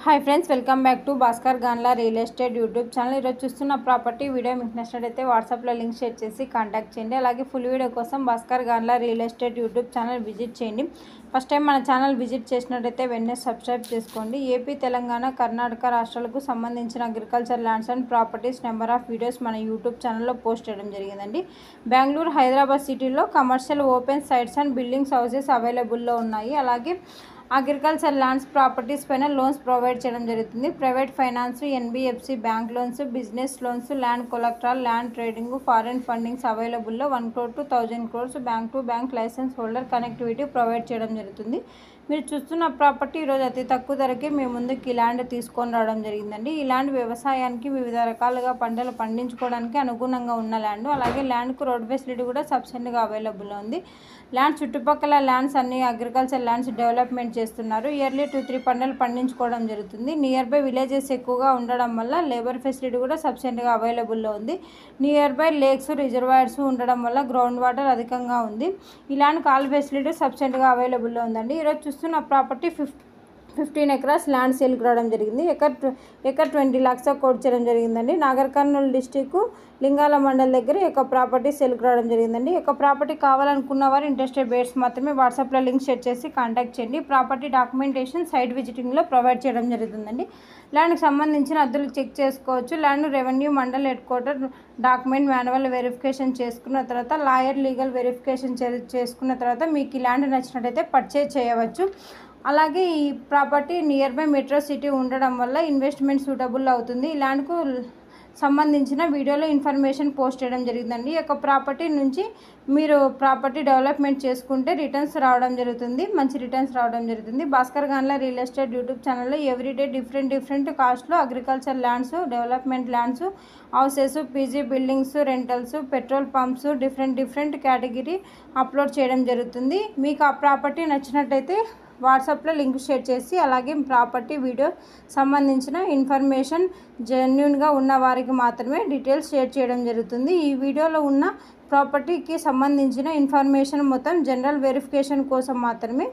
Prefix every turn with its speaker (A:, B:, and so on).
A: Hi friends, welcome back to Bhaskar గాన్లా real estate YouTube channel. ఈరోజు చూస్తున్న ప్రాపర్టీ వీడియో మీకు నచ్చినట్లయితే వాట్సాప్లో లింక్ షేర్ చేసి కాంటాక్ట్ చేయండి. అలాగే ఫుల్ వీడియో కోసం భాస్కర్ గాన్లా real estate YouTube channel visit చేయండి. ఫస్ట్ టైం మన ఛానల్ విజిట్ చేసినట్లయితే వెంటనే సబ్స్క్రైబ్ చేసుకోండి. ఏపీ, తెలంగాణ, కర్ణాటక రాష్ట్రాలకు సంబంధించిన agriculture lands and properties number of videos మన యూట్యూబ్ ఛానల్లో పోస్ట్ చేయడం జరిగిందండి. బెంగళూరు, హైదరాబాద్ సిటీలో commercial open sites and buildings houses అవైలబుల్లో ఉన్నాయి. అలాగే అగ్రికల్చర్ ల్యాండ్స్ ప్రాపర్టీస్ పైన లోన్స్ ప్రొవైడ్ చేయడం జరుగుతుంది. Private finance, NBFC bank loans, business loans, land collateral, land trading, foreign fundings అవైలబుల్లో 1 crore to 1000 crores bank to bank licence holder connectivity provide చేయడం జరుగుతుంది. మీరు చూస్తున్న ప్రాపర్టీ ఈరోజు అతి తక్కువ ధరకే మీ ముందుకి ఈ ల్యాండ్ తీసుకొని రావడం జరిగిందండి. ఈ ల్యాండ్ వ్యవసాయానికి వివిధ రకాలుగా పంటలు పండించుకోవడానికి అనుగుణంగా ఉన్న ల్యాండ్. అలాగే ల్యాండ్కు రోడ్ ఫెసిలిటీ కూడా సబ్సిడీగా అవైలబుల్లో ఉంది. ల్యాండ్ చుట్టుపక్కల ల్యాండ్స్ అన్ని అగ్రికల్చర్ ల్యాండ్స్ డెవలప్మెంట్ చేస్తున్నారు. ఇయర్లీ 2-3 పంటలు పండించుకోవడం జరుగుతుంది. నియర్ బై విలేజెస్ ఎక్కువగా ఉండడం వల్ల లేబర్ ఫెసిలిటీ కూడా సబ్సిడీగా అవైలబుల్లో ఉంది. నియర్ బై లేక్స్, రిజర్వాయర్స్ ఉండడం వల్ల గ్రౌండ్ వాటర్ అధికంగా ఉంది. ఈ ల్యాండ్ కాల్ ఫెసిలిటీ సబ్సిడీగా అవైలబుల్లో ఉందండి. ఈరోజు చూస్తున్న ప్రాపర్టీ 15 acres ల్యాండ్ సేల్కి రావడం జరిగింది. ఎకర్ 20 lakhs కోట్ చేయడం జరిగిందండి. నాగర్ కర్నూలు డిస్టిక్ లింగాల మండల్ దగ్గర ఒక ప్రాపర్టీ సేల్కి రావడం జరిగిందండి. ఒక ప్రాపర్టీ కావాలనుకున్న వారు ఇంట్రెస్టెడ్ బేర్స్ మాత్రమే వాట్సాప్లో లింక్ షేర్ చేసి కాంటాక్ట్ చేయండి. ప్రాపర్టీ డాక్యుమెంటేషన్ సైట్ విజిటింగ్లో ప్రొవైడ్ చేయడం జరుగుతుందండి. ల్యాండ్కి సంబంధించిన అద్దెలు చెక్ చేసుకోవచ్చు. Land revenue mandal head quarter document manual verification చేసుకున్న తర్వాత లాయర్ లీగల్ వెరిఫికేషన్ చేసుకున్న తర్వాత మీకు ఈ ల్యాండ్ నచ్చినట్టయితే పర్చేజ్ చేయవచ్చు. అలాగే ఈ property near by metro city ఉండడం వల్ల ఇన్వెస్ట్మెంట్ సూటబుల్ అవుతుంది. ఈ ల్యాండ్కు సంబంధించిన వీడియోలో ఇన్ఫర్మేషన్ పోస్ట్ చేయడం జరిగిందండి. ఈ యొక్క ప్రాపర్టీ నుంచి మీరు ప్రాపర్టీ డెవలప్మెంట్ చేసుకుంటే రిటర్న్స్ రావడం జరుగుతుంది, మంచి రిటర్న్స్ రావడం జరుగుతుంది. భాస్కర్ గాన్లా రియల్ ఎస్టేట్ యూట్యూబ్ ఛానల్లో ఎవ్రీడే డిఫరెంట్ కాస్ట్లో agriculture lands, development lands, houses, PG buildings, rentals, petrol pumps different category upload చేయడం జరుగుతుంది. మీకు ఆ ప్రాపర్టీ నచ్చినట్టయితే వాట్సాప్లో లింక్ షేర్ చేసి అలాగే ప్రాపర్టీ వీడియో సంబంధించిన ఇన్ఫర్మేషన్ జెన్యూన్గా ఉన్న వారికి మాత్రమే డీటెయిల్స్ షేర్ చేయడం జరుగుతుంది. ఈ వీడియోలో ఉన్న ప్రాపర్టీకి సంబంధించిన ఇన్ఫర్మేషన్ మొత్తం జనరల్ వెరిఫికేషన్ కోసం మాత్రమే.